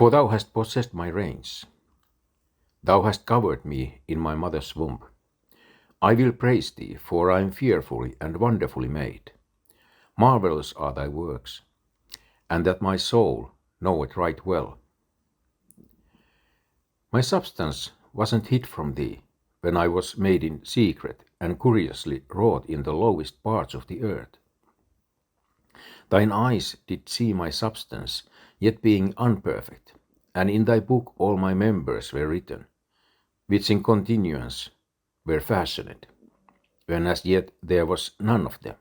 For thou hast possessed my reins. Thou hast covered me in my mother's womb. I will praise thee, for I am fearfully and wonderfully made. Marvelous are thy works, and that my soul knoweth right well. My substance wasn't hid from thee, when I was made in secret and curiously wrought in the lowest parts of the earth. Thine eyes did see my substance, yet being unperfect, and in thy book all my members were written, which in continuance were fashioned, when as yet there was none of them.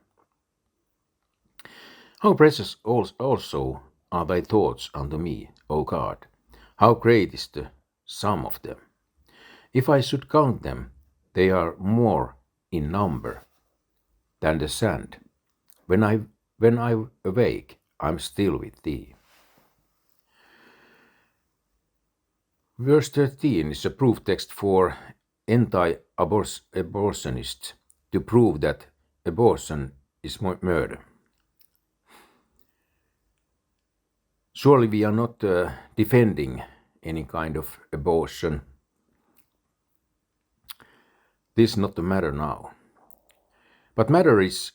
How precious also are thy thoughts unto me, O God! How great is the sum of them! If I should count them, they are more in number than the sand. When I awake, I'm still with thee. Verse 13 is a proof text for anti-abortionists to prove that abortion is murder. Surely we are not defending any kind of abortion. This is not the matter now. But matter is,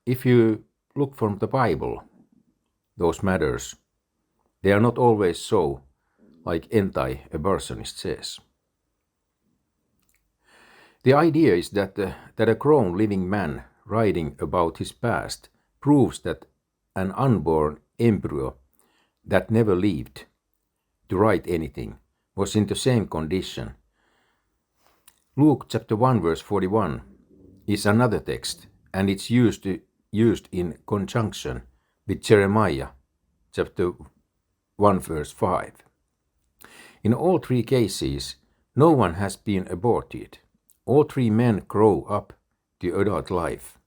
if you look from the Bible, those matters, they are not always so, like anti-abortionist says. The idea is that a grown living man writing about his past proves that an unborn embryo that never lived to write anything was in the same condition. Luke chapter 1 verse 41 is another text, and it's used in conjunction with Jeremiah chapter 1 verse 5. In all three cases, no one has been aborted. All three men grow up to adult life.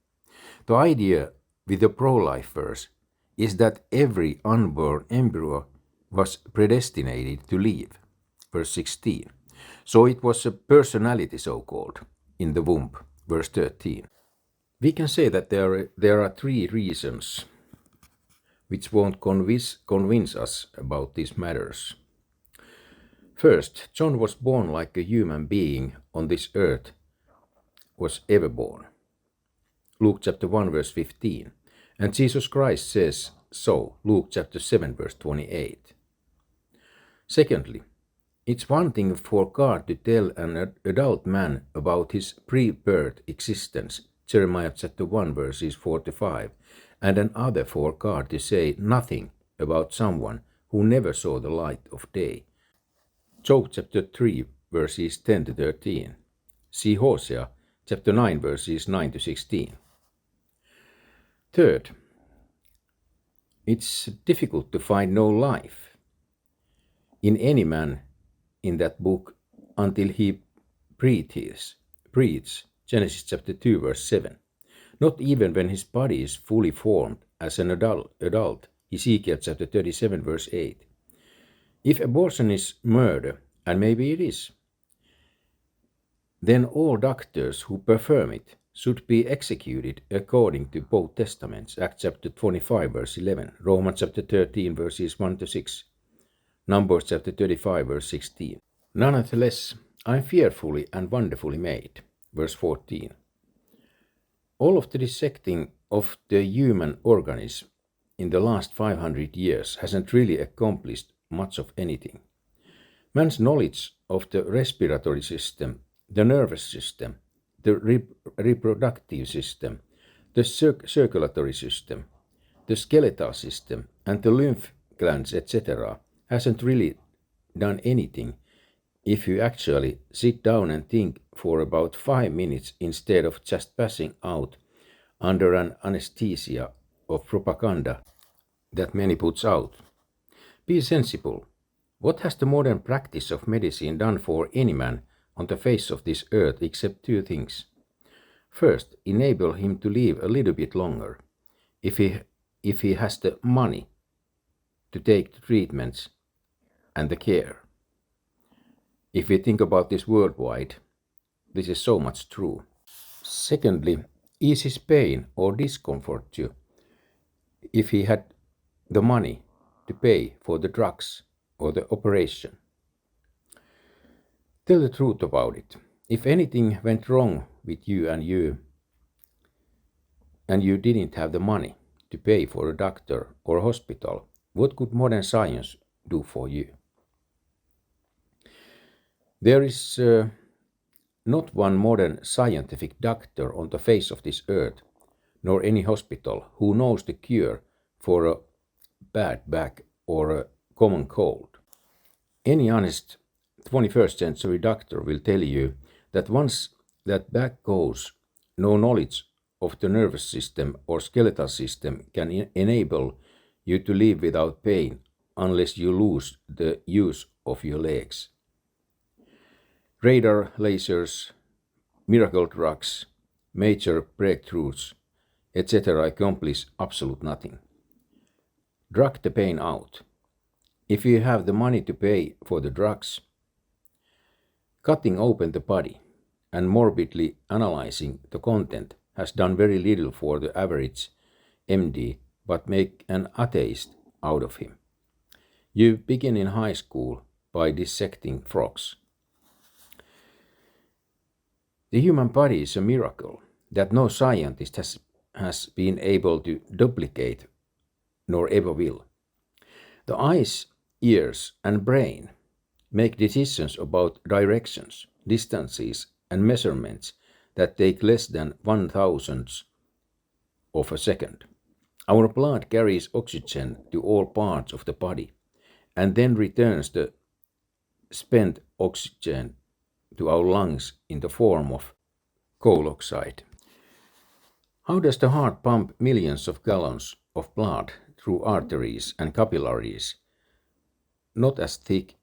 The idea with the pro-life verse is that every unborn embryo was predestinated to live, verse 16. So it was a personality, so-called, in the womb, verse 13. We can say that there are three reasons which won't convince us about these matters. First, John was born like a human being on this earth was ever born. Luke chapter 1 verse 15. And Jesus Christ says so, Luke chapter 7 verse 28. Secondly, it's one thing for God to tell an adult man about his pre-birth existence, Jeremiah chapter 1 verses 4 to 5, and another for God to say nothing about someone who never saw the light of day, Job chapter 3 verses 10 to 13. See Hosea chapter 9 verses 9 to 16. Third, it's difficult to find no life in any man in that book until he breathes, Genesis chapter 2 verse 7. Not even when his body is fully formed as an adult, Ezekiel chapter 37 verse 8. If abortion is murder, and maybe it is, then all doctors who perform it should be executed according to both testaments, Acts chapter 25 verse 11, Romans chapter 13 verses 1 to 6, Numbers chapter 35 verse 16. Nonetheless, I am fearfully and wonderfully made, verse 14. All of the dissecting of the human organism in the last 500 years hasn't really accomplished much of anything. Man's knowledge of the respiratory system, the nervous system, the reproductive system, the circulatory system, the skeletal system, and the lymph glands, etc., hasn't really done anything if you actually sit down and think for about 5 minutes instead of just passing out under an anesthesia of propaganda that many puts out. Be sensible. What has the modern practice of medicine done for any man on the face of this earth except two things? First, enable him to live a little bit longer, if he has the money to take the treatments and the care. If we think about this worldwide, this is so much true. Secondly, ease his pain or discomfort too, if he had the money to pay for the drugs or the operation. Tell the truth about it. If anything went wrong with you and you didn't have the money to pay for a doctor or hospital, what could modern science do for you? There is not one modern scientific doctor on the face of this earth, nor any hospital, who knows the cure for a bad back or a common cold. Any honest 21st century doctor will tell you that once that back goes, no knowledge of the nervous system or skeletal system can enable you to live without pain unless you lose the use of your legs. Radar, lasers, miracle drugs, major breakthroughs, etc. accomplish absolute nothing. Drug the pain out. If you have the money to pay for the drugs, cutting open the body and morbidly analyzing the content has done very little for the average MD but make an atheist out of him. You begin in high school by dissecting frogs. The human body is a miracle that no scientist has been able to duplicate nor ever will. The eyes, ears, and brain make decisions about directions, distances, and measurements that take less than 1/1000th of a second. Our blood carries oxygen to all parts of the body and then returns the spent oxygen to our lungs in the form of coal oxide. How does the heart pump millions of gallons of blood through arteries and capillaries, not as thick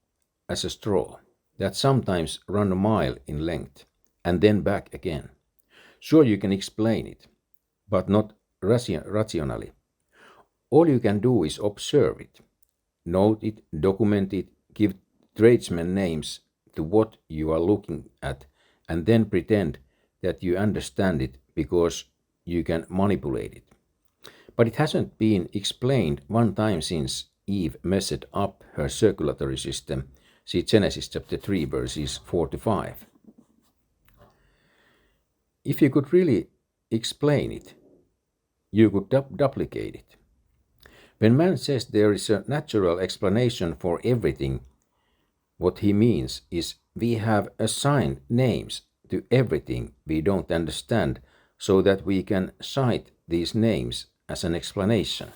as a straw, that sometimes run a mile in length and then back again? Sure, you can explain it, but not rationally. All you can do is observe it, note it, document it, give tradesmen names to what you are looking at, and then pretend that you understand it because you can manipulate it. But it hasn't been explained one time since Eve messed up her circulatory system. See Genesis chapter 3 verses 4 to 5. If you could really explain it, you could duplicate it. When man says there is a natural explanation for everything, what he means is we have assigned names to everything we don't understand so that we can cite these names as an explanation.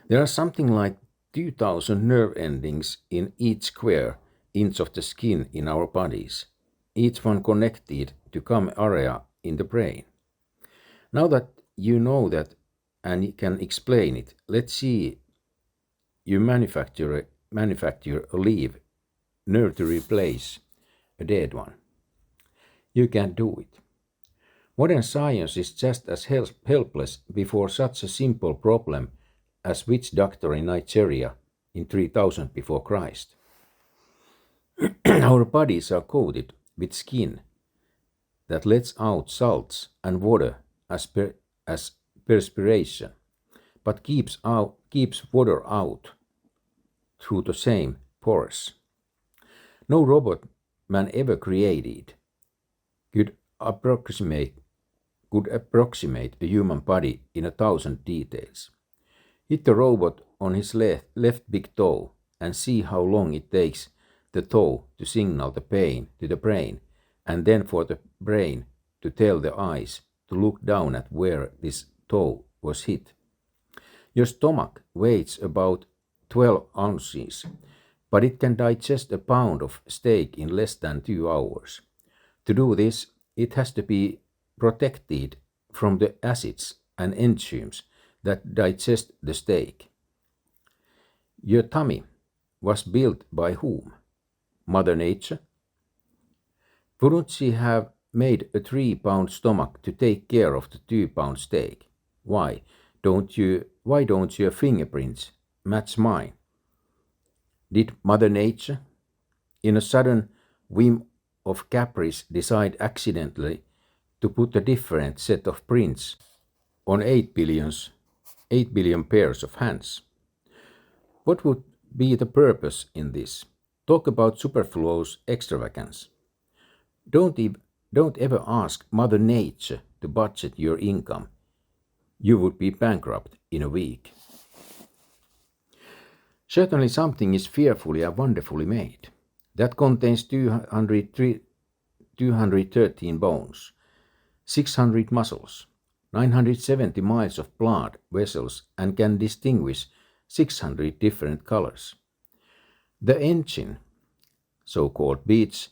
There are something like 2000 nerve endings in each square inch of the skin in our bodies, each one connected to some area in the brain. Now that you know that and can explain it, let's see you manufacture a live nerve to replace a dead one. You can't do it. Modern science is just as helpless before such a simple problem as witch doctor in Nigeria in 3000 before Christ. Our bodies are coated with skin that lets out salts and water as perspiration, but keeps water out through the same pores. No robot man ever created could approximate a human body in 1,000 details. Hit the robot on his left big toe and see how long it takes the toe to signal the pain to the brain, and then for the brain to tell the eyes to look down at where this toe was hit. Your stomach weighs about 12 ounces, but it can digest a pound of steak in less than 2 hours. To do this, it has to be protected from the acids and enzymes that digest the steak. Your tummy was built by whom? Mother Nature? Wouldn't she have made a 3-pound stomach to take care of the 2-pound steak? Why don't your fingerprints match mine? Did Mother Nature, in a sudden whim of caprice, decide accidentally to put a different set of prints on 8 billion pairs of hands? What would be the purpose in this? Talk about superfluous extravagance. Don't ever ask Mother Nature to budget your income. You would be bankrupt in a week. Certainly something is fearfully and wonderfully made. That contains 213 bones, 600 muscles, 970 miles of blood vessels, and can distinguish 600 different colors. The engine, so-called, beats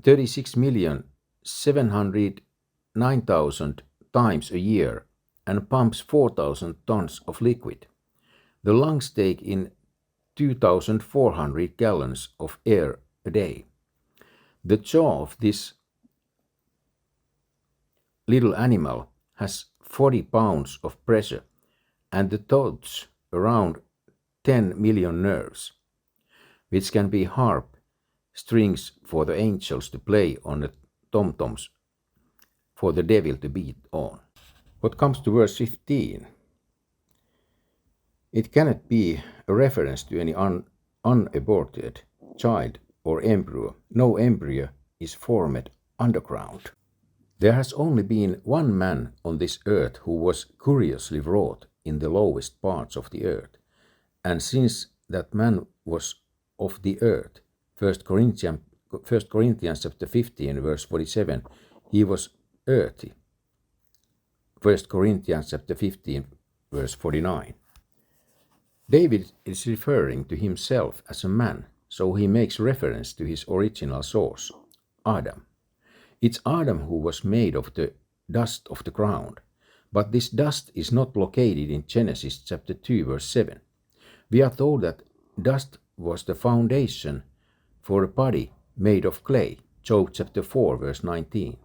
36,709,000 times a year and pumps 4,000 tons of liquid. The lungs take in 2,400 gallons of air a day. The jaw of this little animal has 40 pounds of pressure, and the thoughts around 10 million nerves, which can be harp strings for the angels to play on the tom-toms for the devil to beat on. What comes to verse 15? It cannot be a reference to any unaborted child or embryo. No embryo is formed underground. There has only been one man on this earth who was curiously wrought in the lowest parts of the earth, and since that man was of the earth, 1 Corinthians chapter 15 verse 47, he was earthy. 1 Corinthians chapter 15 verse 49. David is referring to himself as a man, so he makes reference to his original source, Adam. It's Adam who was made of the dust of the ground, but this dust is not located in Genesis chapter 2 verse 7. We are told that dust was the foundation for a body made of clay, Job chapter 4 verse 19.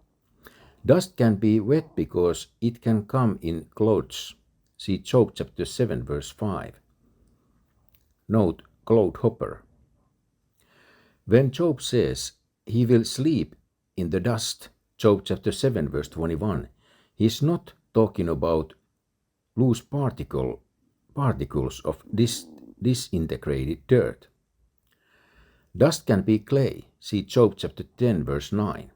Dust can be wet because it can come in clothes. See Job chapter 7 verse 5. Note clodhopper. When Job says he will sleep in the dust, Job chapter 7 verse 21, he is not talking about loose particles of disintegrated dirt. Dust can be clay. See Job chapter 10 verse 9.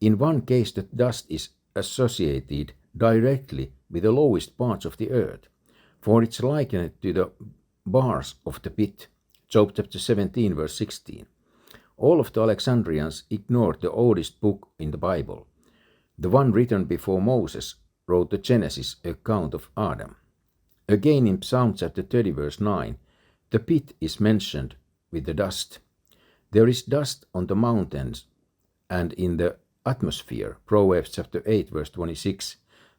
In one case the dust is associated directly with the lowest parts of the earth, for it's likened to the bars of the pit, Job chapter 17 verse 16. All of the Alexandrians ignored the oldest book in the Bible, the one written before Moses wrote the Genesis account of Adam. Again in Psalm chapter 30 verse 9, the pit is mentioned with the dust. There is dust on the mountains and in the atmosphere, Proverbs chapter 8 verse 26.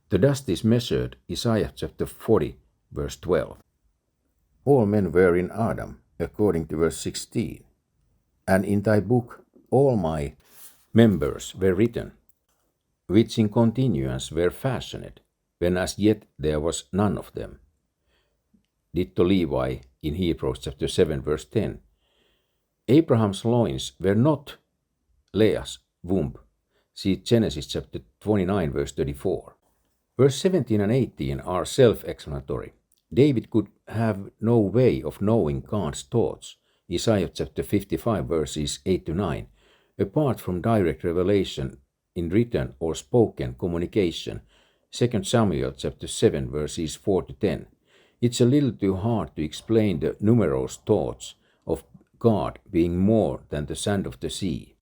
The dust is measured, Isaiah chapter 40 verse 12. All men were in Adam, according to verse 16. And in thy book all my members were written, which in continuance were fashioned, when as yet there was none of them. Ditto Levi in Hebrews chapter 7 verse 10. Abraham's loins were not Leah's womb. See Genesis chapter 29 verse 34. Verse 17 and 18 are self-explanatory. David could have no way of knowing God's thoughts, Isaiah chapter 55 verses 8 to 9, apart from direct revelation in written or spoken communication, 2 Samuel chapter 7 verses 4 to 10. It's a little too hard to explain the numerous thoughts of God being more than the sand of the sea.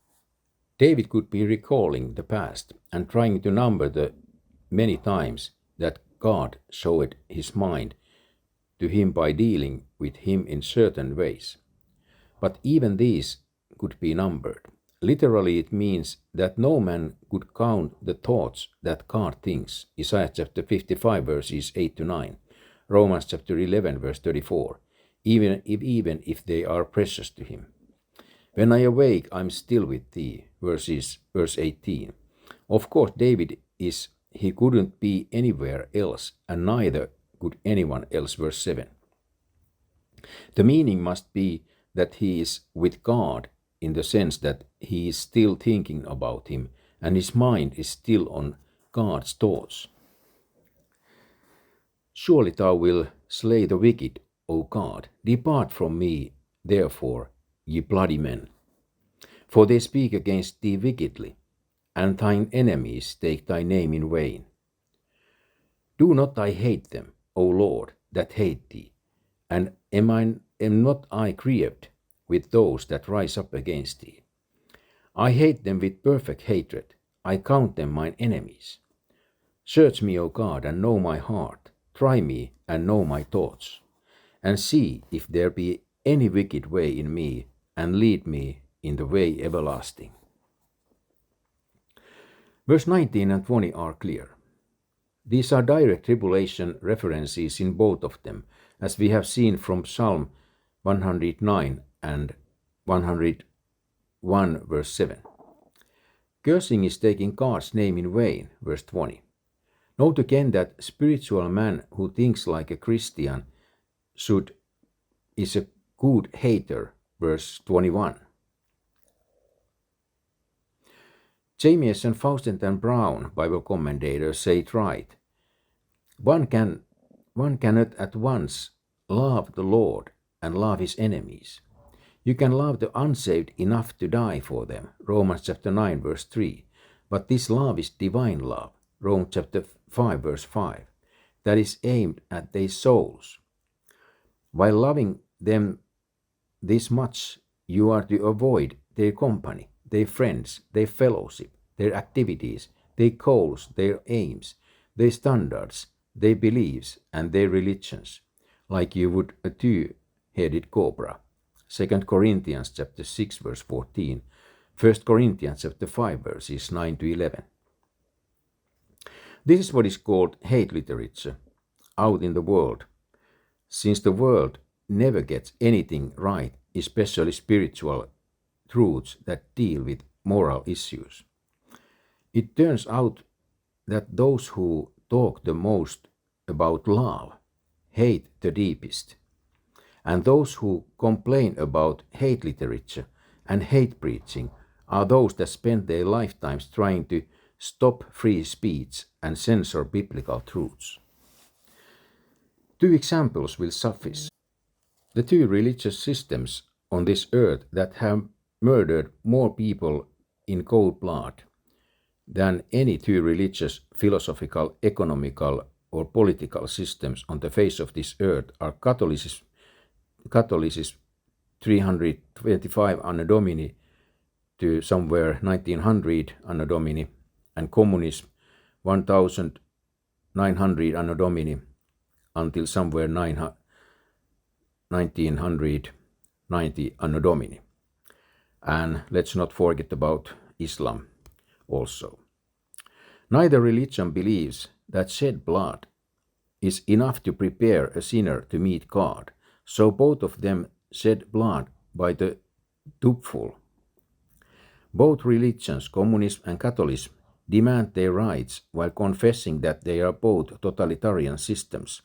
David could be recalling the past and trying to number the many times that God showed his mind to him by dealing with him in certain ways. But even these could be numbered. Literally it means that no man could count the thoughts that God thinks, Isaiah chapter 55 verses 8 to 9, Romans chapter 11 verse 34, even if they are precious to him. When I awake, I am still with thee, verse 18. Of course, David he couldn't be anywhere else, and neither could anyone else, verse 7. The meaning must be that he is with God in the sense that he is still thinking about him, and his mind is still on God's thoughts. Surely thou wilt slay the wicked, O God, depart from me, therefore, ye bloody men. For they speak against thee wickedly, and thine enemies take thy name in vain. Do not I hate them, O Lord, that hate thee, and am not I grieved with those that rise up against thee? I hate them with perfect hatred, I count them mine enemies. Search me, O God, and know my heart, try me, and know my thoughts, and see if there be any wicked way in me, and lead me in the way everlasting. Verse 19 and 20 are clear. These are direct tribulation references in both of them, as we have seen from Psalm 109 and 101 verse 7. Cursing is taking God's name in vain, verse 20. Note again that spiritual man who thinks like a Christian is a good hater, verse 21. Jamieson, Faustin and Brown, Bible commentators, say it right. One cannot at once love the Lord and love his enemies. You can love the unsaved enough to die for them, Romans chapter 9 verse 3, but this love is divine love, Romans chapter 5 verse 5, that is aimed at their souls. While loving them this much, you are to avoid their company, their friends, their fellowship, their activities, their goals, their aims, their standards, their beliefs, and their religions, like you would a two-headed cobra. 2 Corinthians chapter 6 verse 14, 1 Corinthians chapter 5 verses 9 to 11. This is what is called hate literature out in the world, since the world never gets anything right, especially spiritual truths that deal with moral issues. It turns out that those who talk the most about love hate the deepest, and those who complain about hate literature and hate preaching are those that spend their lifetimes trying to stop free speech and censor biblical truths. Two examples will suffice. The two religious systems on this earth that have murdered more people in cold blood than any two religious, philosophical, economical, or political systems on the face of this earth are Catholicism 325 Anno Domini to somewhere 1900 Anno Domini, and Communism 1900 Anno Domini until somewhere 1990 Anno Domini. And let's not forget about Islam also. Neither religion believes that shed blood is enough to prepare a sinner to meet God, so both of them shed blood by the tubful. Both religions, communism and Catholicism, demand their rights while confessing that they are both totalitarian systems,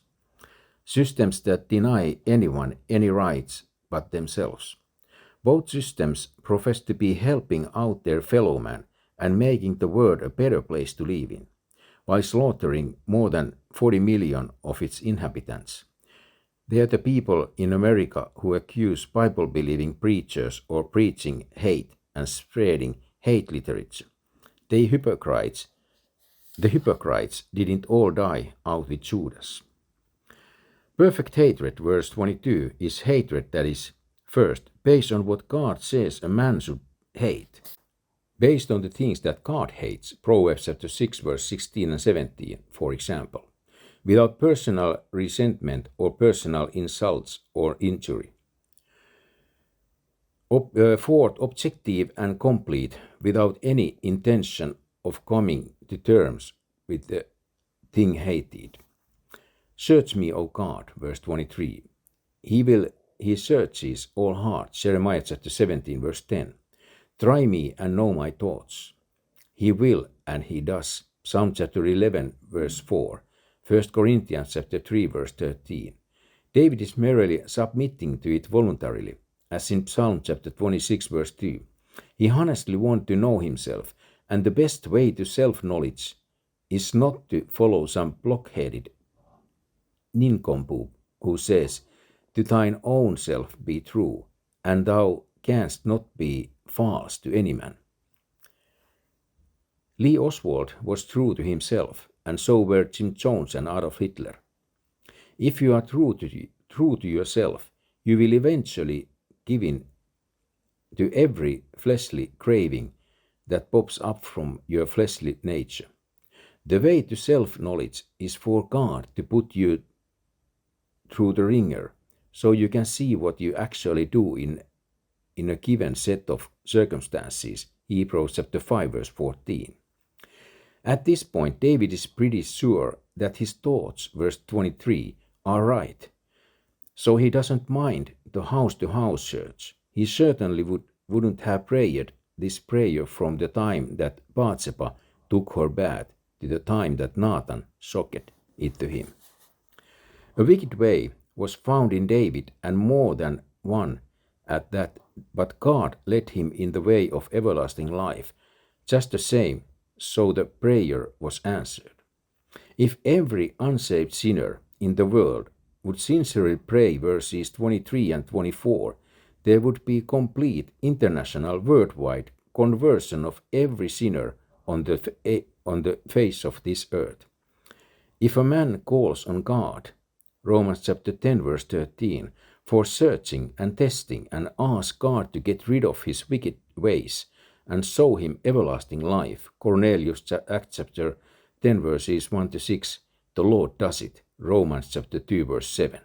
systems that deny anyone any rights but themselves. Both systems profess to be helping out their fellow man and making the world a better place to live in, while slaughtering more than 40 million of its inhabitants. They are the people in America who accuse Bible-believing preachers of preaching hate and spreading hate literature. The hypocrites didn't all die out with Judas. Perfect hatred, verse 22, is hatred that is, first, based on what God says a man should hate, based on the things that God hates, Proverbs chapter 6, verse 16 and 17, for example, without personal resentment or personal insults or injury. Fourth, objective and complete, without any intention of coming to terms with the thing hated. Search me, O God, verse 23. He searches all hearts, Jeremiah chapter 17, verse 10. Try me and know my thoughts. He will and he does, Psalm chapter 11, verse 4. 1 Corinthians chapter 3, verse 13. David is merely submitting to it voluntarily, as in Psalm chapter 26, verse 2. He honestly wants to know himself, and the best way to self-knowledge is not to follow some blockheaded nincompoop who says, to thine own self be true, and thou canst not be false to any man. Lee Oswald was true to himself, and so were Jim Jones and Adolf Hitler. If you are true to yourself, you will eventually give in to every fleshly craving that pops up from your fleshly nature. The way to self-knowledge is for God to put you through the ringer, so you can see what you actually do in a given set of circumstances. Hebrews chapter 5 verse 14. At this point, David is pretty sure that his thoughts, verse 23, are right. So he doesn't mind the house-to-house search. He certainly wouldn't have prayed this prayer from the time that Bathsheba took her bath to the time that Nathan socked it to him. A wicked way was found in David, and more than one at that, but God led him in the way of everlasting life, just the same, so the prayer was answered. If every unsaved sinner in the world would sincerely pray verses 23 and 24, there would be complete international worldwide conversion of every sinner on the face of this earth. If a man calls on God, Romans chapter 10 verse 13, for searching and testing and ask God to get rid of his wicked ways and show him everlasting life, Cornelius Acts chapter 10 verses 1 to 6, the Lord does it, Romans chapter 2 verse 7.